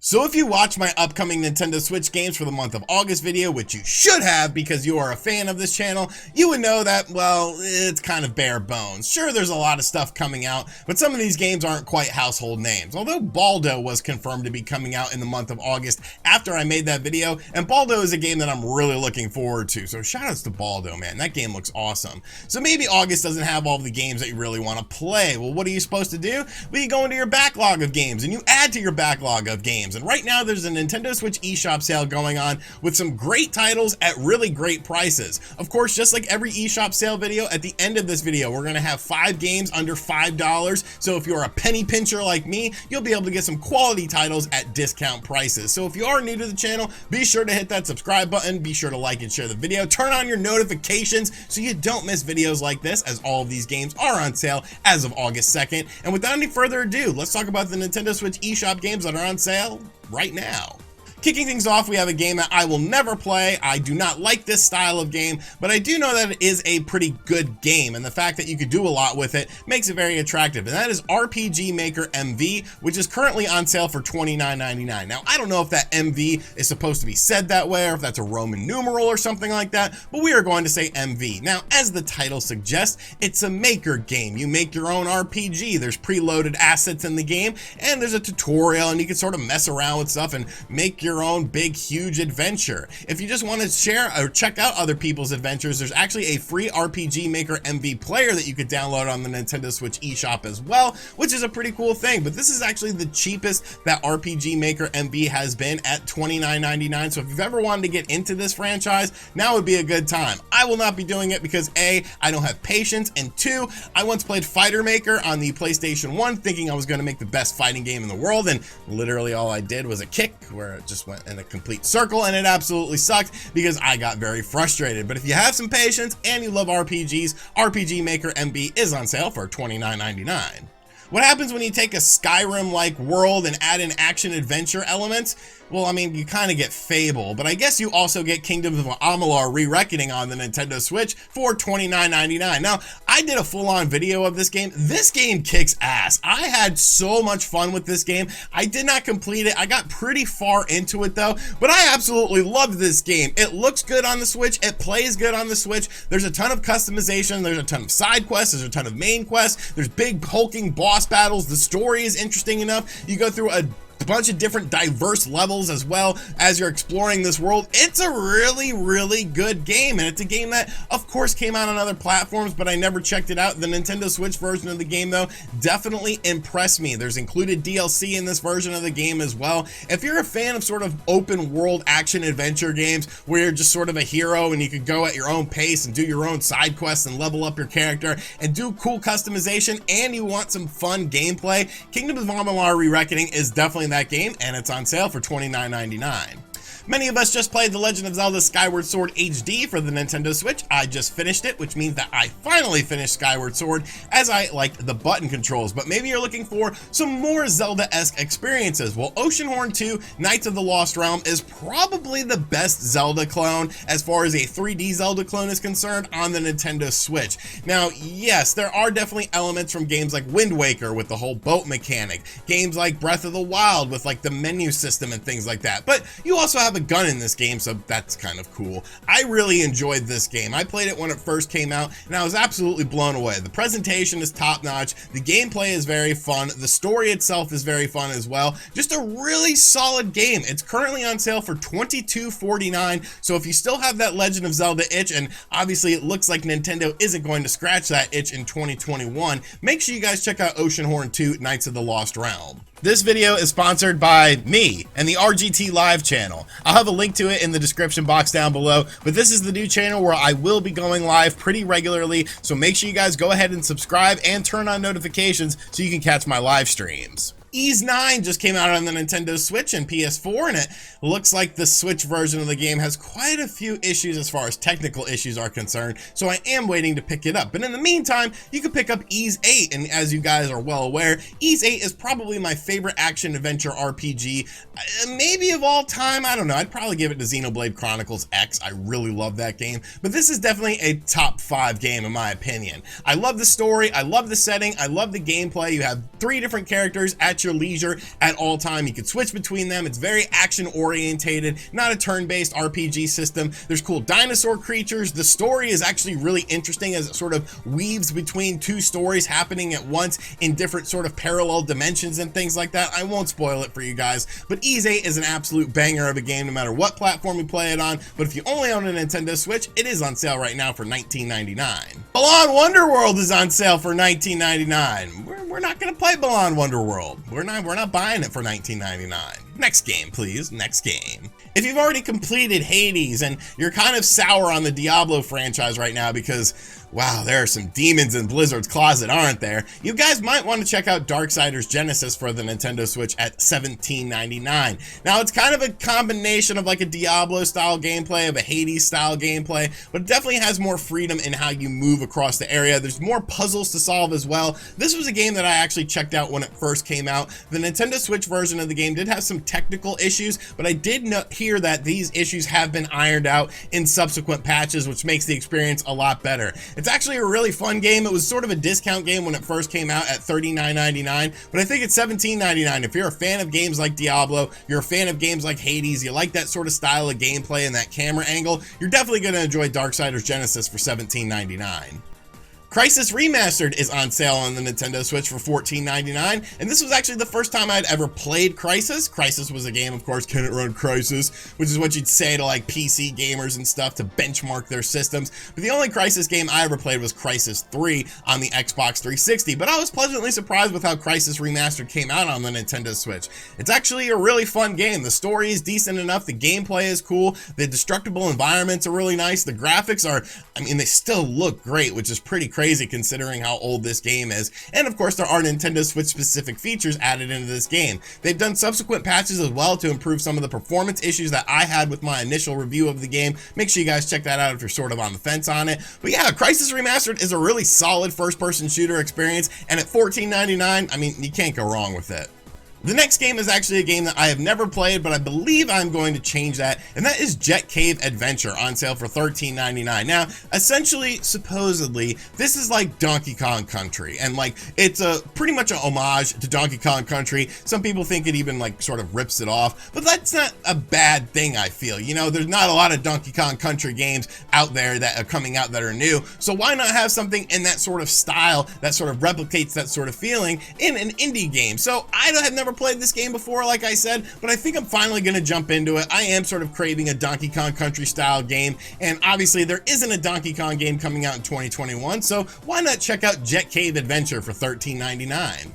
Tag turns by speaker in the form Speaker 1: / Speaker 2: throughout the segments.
Speaker 1: So if you watch my upcoming Nintendo Switch games for the month of August video, which you should have because you are a fan of this channel, you would know that, well, it's kind of bare bones. Sure, there's a lot of stuff coming out, but some of these games aren't quite household names. Although Baldo was confirmed to be coming out in the month of August after I made that video, and Baldo is a game that I'm really looking forward to. So shout outs to Baldo, man. That game looks awesome. So maybe August doesn't have all the games that you really want to play. Well, what are you supposed to do? Well, you go into your backlog of games and you add to your backlog of games. And right now there's a Nintendo Switch eShop sale going on with some great titles at really great prices. Of course, just like every eShop sale video, at the end of this video, we're going to have 5 games under $5. So if you're a penny pincher like me, you'll be able to get some quality titles at discount prices. So if you are new to the channel, be sure to hit that subscribe button, be sure to like and share the video, turn on your notifications so you don't miss videos like this, as all of these games are on sale as of August 2nd. And without any further ado, let's talk about the Nintendo Switch eShop games that are on sale right now. Kicking things off, we have a game that I will never play. I do not like this style of game, but I do know that it is a pretty good game, and the fact that you could do a lot with it makes it very attractive, and that is RPG Maker MV, which is currently on sale for $29.99. Now, I don't know if that MV is supposed to be said that way, or if that's a Roman numeral or something like that, but we are going to say MV. Now, as the title suggests, it's a maker game. You make your own RPG. There's preloaded assets in the game, and there's a tutorial, and you can sort of mess around with stuff and make your own big huge adventure. If you just want to share or check out other people's adventures, there's actually a free RPG Maker MV player that you could download on the Nintendo Switch eShop as well, which is a pretty cool thing. But this is actually the cheapest that RPG Maker MV has been, at $29.99. So if you've ever wanted to get into this franchise, now would be a good time. I will not be doing it because A, I don't have patience, and 2, I once played Fighter Maker on the PlayStation 1 thinking I was going to make the best fighting game in the world, and literally all I did was a kick where it just went in a complete circle, and it absolutely sucked because I got very frustrated. But if you have some patience and you love RPGs, RPG Maker MV is on sale for $29.99. What happens when you take a Skyrim-like world and add in action-adventure elements? Well, I mean, you kind of get Fable, but I guess you also get Kingdoms of Amalur Re-Reckoning on the Nintendo Switch for $29.99. Now, I did a full-on video of this game. This game kicks ass. I had so much fun with this game. I did not complete it. I got pretty far into it, though, but I absolutely loved this game. It looks good on the Switch. It plays good on the Switch. There's a ton of customization. There's a ton of side quests. There's a ton of main quests. There's big hulking boss battles. The story is interesting enough. You go through a bunch of different diverse levels as well as you're exploring this world. It's a really good game, and it's a game that of course came out on other platforms, but I never checked it out. The Nintendo Switch version of the game, though, definitely impressed me. There's included DLC in this version of the game as well. If you're a fan of sort of open world action adventure games where you're just sort of a hero and you can go at your own pace and do your own side quests and level up your character and do cool customization, and you want some fun gameplay, Kingdoms of Amalur Re-Reckoning is definitely that game, and it's on sale for $29.99. Many of us just played The Legend of Zelda Skyward Sword HD for the Nintendo Switch. I just finished it, which means that I finally finished Skyward Sword, as I liked the button controls. But maybe you're looking for some more Zelda-esque experiences. Well, Oceanhorn 2 Knights of the Lost Realm is probably the best Zelda clone as far as a 3D Zelda clone is concerned on the Nintendo Switch. Now, yes, there are definitely elements from games like Wind Waker with the whole boat mechanic, games like Breath of the Wild with like the menu system and things like that, but you also have a gun in this game, so that's kind of cool. I really enjoyed this game. I played it when it first came out, and I was absolutely blown away. The presentation is top-notch, the gameplay is very fun, the story itself is very fun as well. Just a really solid game. It's currently on sale for $22.49, so if you still have that Legend of Zelda itch, and obviously it looks like Nintendo isn't going to scratch that itch in 2021, make sure you guys check out Oceanhorn 2 Knights of the Lost Realm. This video is sponsored by me and the RGT Live channel. I'll have a link to it in the description box down below, but this is the new channel where I will be going live pretty regularly, so make sure you guys go ahead and subscribe and turn on notifications so you can catch my live streams. Ys 9 just came out on the Nintendo Switch and PS4, and it looks like the Switch version of the game has quite a few issues as far as technical issues are concerned, so I am waiting to pick it up. But in the meantime, you can pick up Ys 8, and as you guys are well aware, Ys 8 is probably my favorite action-adventure RPG, maybe of all time. I don't know, I'd probably give it to Xenoblade Chronicles X. I really love that game, but this is definitely a top 5 game in my opinion. I love the story, I love the setting, I love the gameplay. You have 3 different characters at at your leisure at all time. You can switch between them. It's very action orientated, not a turn-based RPG system. There's cool dinosaur creatures. The story is actually really interesting as it sort of weaves between two stories happening at once in different sort of parallel dimensions and things like that. I won't spoil it for you guys, but Ys 8 is an absolute banger of a game no matter what platform you play it on. But if you only own a Nintendo Switch, it is on sale right now for $19.99. Balan Wonderworld is on sale for $19.99. We're not gonna play Balan Wonderworld. We're not buying it for $19.99. Next game, please. Next game. If you've already completed Hades and you're kind of sour on the Diablo franchise right now because, wow, there are some demons in Blizzard's closet, aren't there? You guys might want to check out Darksiders Genesis for the Nintendo Switch at $17.99. Now, it's kind of a combination of like a Diablo-style gameplay, of a Hades-style gameplay, but it definitely has more freedom in how you move across the area. There's more puzzles to solve as well. This was a game that I actually checked out when it first came out. The Nintendo Switch version of the game did have some technical issues, but I did hear that these issues have been ironed out in subsequent patches, which makes the experience a lot better. It's actually a really fun game. It was sort of a discount game when it first came out at $39.99, but I think it's $17.99. If you're a fan of games like Diablo, you're a fan of games like Hades, you like that sort of style of gameplay and that camera angle, you're definitely going to enjoy Darksiders Genesis for $17.99. Crysis Remastered is on sale on the Nintendo Switch for $14.99, and this was actually the first time I'd ever played Crysis. Crysis was a game, of course, can it run Crysis, which is what you'd say to like PC gamers and stuff to benchmark their systems. But the only Crysis game I ever played was Crysis 3 on the Xbox 360, but I was pleasantly surprised with how Crysis Remastered came out on the Nintendo Switch. It's actually a really fun game. The story is decent enough, the gameplay is cool, the destructible environments are really nice, the graphics are, I mean, they still look great, which is pretty crazy considering how old this game is. And of course, there are Nintendo Switch specific features added into this game. They've done subsequent patches as well to improve some of the performance issues that I had with my initial review of the game. Make sure you guys check that out if you're sort of on the fence on it. But yeah, Crysis Remastered is a really solid first-person shooter experience, and at $14.99, I mean, you can't go wrong with it. The next game is actually a game that I have never played, but I believe I'm going to change that, and that is Kave Adventure, on sale for $13.99. Now, essentially, supposedly, this is like Donkey Kong Country, and like, it's pretty much a homage to Donkey Kong Country. Some people think it even like sort of rips it off, but that's not a bad thing, I feel. You know, there's not a lot of Donkey Kong Country games out there that are coming out that are new, so why not have something in that sort of style that sort of replicates that sort of feeling in an indie game? So I have never played this game before, like I said, but I think I'm finally going to jump into it. I am sort of craving a Donkey Kong Country style game, and obviously there isn't a Donkey Kong game coming out in 2021, so why not check out Kave Adventure for $13.99.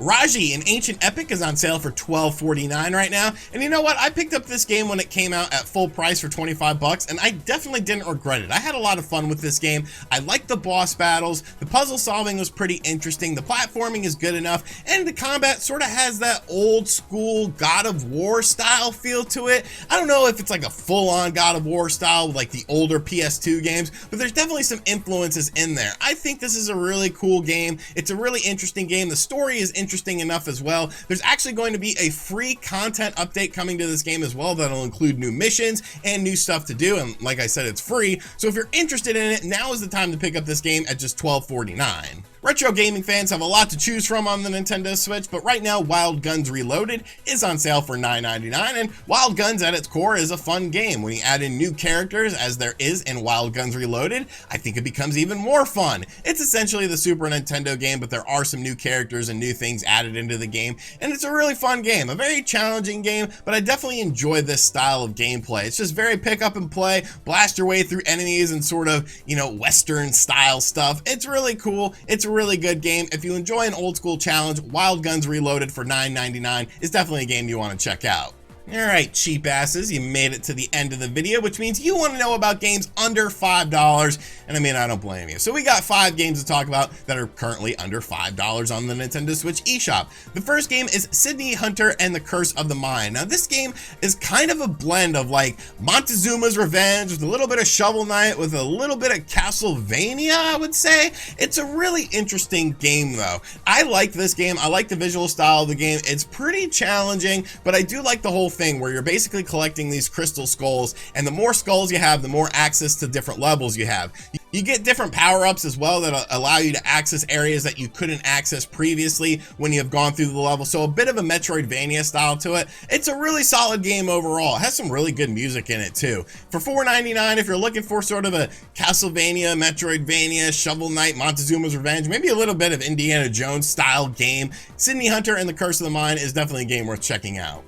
Speaker 1: Raji, an ancient epic, is on sale for $12.49 right now, and you know what? I picked up this game when it came out at full price for 25 bucks, and I definitely didn't regret it. I had a lot of fun with this game. I liked the boss battles, the puzzle solving was pretty interesting, the platforming is good enough, and the combat sort of has that old school God of War style feel to it. I don't know if it's like a full-on God of War style with like the older PS2 games, but there's definitely some influences in there. I think this is a really cool game. It's a really interesting game. The story is interesting enough as well. There's actually going to be a free content update coming to this game as well that'll include new missions and new stuff to do, and like I said, it's free, so if you're interested in it, now is the time to pick up this game at just $12.49. Retro gaming fans have a lot to choose from on the Nintendo Switch, but right now Wild Guns Reloaded is on sale for $9.99, and Wild Guns at its core is a fun game. When you add in new characters, as there is in Wild Guns Reloaded, I think it becomes even more fun. It's essentially the Super Nintendo game, but there are some new characters and new things added into the game, and it's a really fun game, a very challenging game, but I definitely enjoy this style of gameplay. It's just very pick up and play, blast your way through enemies and sort of, you know, Western style stuff. It's really cool. It's a really good game. If you enjoy an old school challenge, Wild Guns Reloaded for $9.99 is definitely a game you want to check out. Alright, cheap asses, you made it to the end of the video, which means you want to know about games under $5, and I mean, I don't blame you. So we got 5 games to talk about that are currently under $5 on the Nintendo Switch eShop. The first game is Sydney Hunter and the Curse of the Mind. Now, this game is kind of a blend of like Montezuma's Revenge with a little bit of Shovel Knight with a little bit of Castlevania, I would say. It's a really interesting game, though. I like this game. I like the visual style of the game. It's pretty challenging, but I do like the whole thing where you're basically collecting these crystal skulls, and the more skulls you have, the more access to different levels you have. You get different power-ups as well that allow you to access areas that you couldn't access previously when you have gone through the level. So a bit of a Metroidvania style to it. It's a really solid game overall. It has some really good music in it too. For $4.99, if you're looking for sort of a Castlevania, Metroidvania, Shovel Knight, Montezuma's Revenge, maybe a little bit of Indiana Jones style game, Sydney Hunter and the Curse of the Mind is definitely a game worth checking out.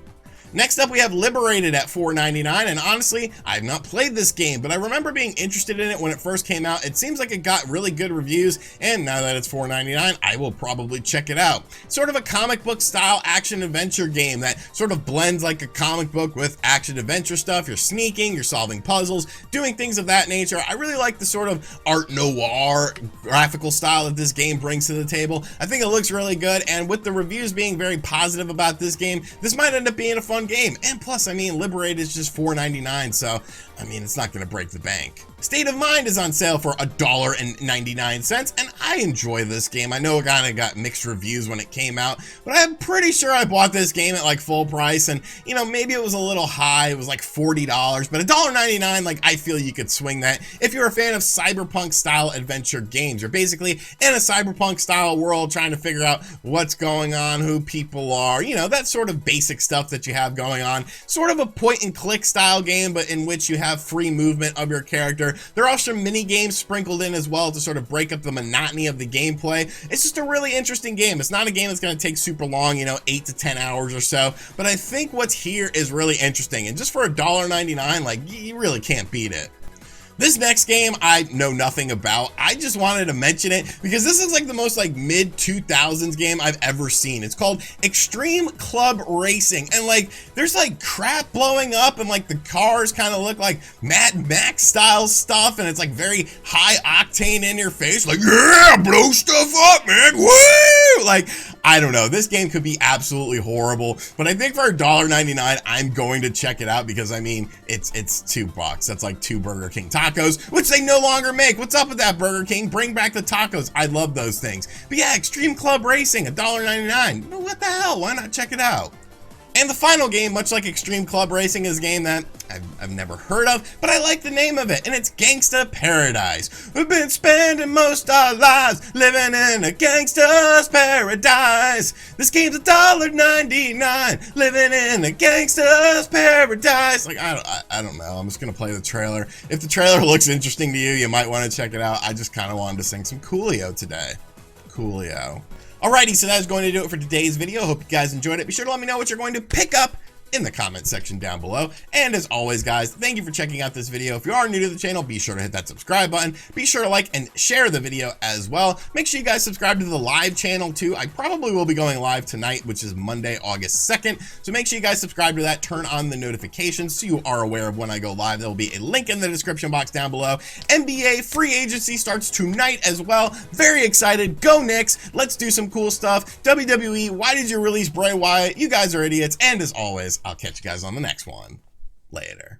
Speaker 1: Next up, we have Liberated at $4.99, and honestly, I have not played this game, but I remember being interested in it when it first came out. It seems like it got really good reviews, and now that it's $4.99, I will probably check it out. Sort of a comic book style action adventure game that sort of blends like a comic book with action adventure stuff. You're sneaking, you're solving puzzles, doing things of that nature. I really like the sort of art noir graphical style that this game brings to the table. I think it looks really good, and with the reviews being very positive about this game, this might end up being a fun game. And plus, I mean, Liberated is just $4.99, so I mean, it's not gonna break the bank. State of Mind is on sale for $1.99, and I enjoy this game. I know it kind of got mixed reviews when it came out, but I'm pretty sure I bought this game at like full price, and you know, maybe it was a little high. It was like $40, but $1.99, like I feel you could swing that if you're a fan of cyberpunk style adventure games. You're basically in a cyberpunk style world trying to figure out what's going on, who people are, you know, that sort of basic stuff that you have going on. Sort of a point and click style game, but in which you have free movement of your character. There are some mini games sprinkled in as well to sort of break up the monotony of the gameplay. It's just a really interesting game. It's not a game that's going to take super long, you know, 8 to 10 hours or so, but I think what's here is really interesting, and just for $1.99, like, you really can't beat it. This next game I know nothing about. I just wanted to mention it because this is like the most like mid-2000s game I've ever seen. It's called Xtreme Club Racing, and like there's like crap blowing up, and like the cars kind of look like Mad Max style stuff, and it's like very high octane in your face, like, yeah, blow stuff up, man, woo! Like, I don't know, this game could be absolutely horrible, but I think for $1.99 I'm going to check it out because I mean it's $2. That's like 2 Burger King tacos, which they no longer make. What's up with that, Burger King? Bring back the tacos. I love those things. But yeah, Xtreme Club Racing, $1.99. What the hell? Why not check it out? And the final game, much like Xtreme Club Racing, is a game that I've never heard of, but I like the name of it, and it's Gangsta Paradise. We've been spending most our lives living in a gangsta's paradise. This game's $1.99, living in a gangsta's paradise. Like, I don't know. I'm just gonna play the trailer. If the trailer looks interesting to you, you might want to check it out. I just kind of wanted to sing some Coolio today. Coolio. Alrighty, so that is going to do it for today's video. Hope you guys enjoyed it. Be sure to let me know what you're going to pick up in the comment section down below. And as always, guys, thank you for checking out this video. If you are new to the channel, be sure to hit that subscribe button. Be sure to like and share the video as well. Make sure you guys subscribe to the live channel too. I probably will be going live tonight, which is Monday, August 2nd. So make sure you guys subscribe to that, turn on the notifications so you are aware of when I go live. There will be a link in the description box down below. NBA free agency starts tonight as well. Very excited. Go Knicks. Let's do some cool stuff. WWE, why did you release Bray Wyatt? You guys are idiots. And as always, I'll catch you guys on the next one. Later.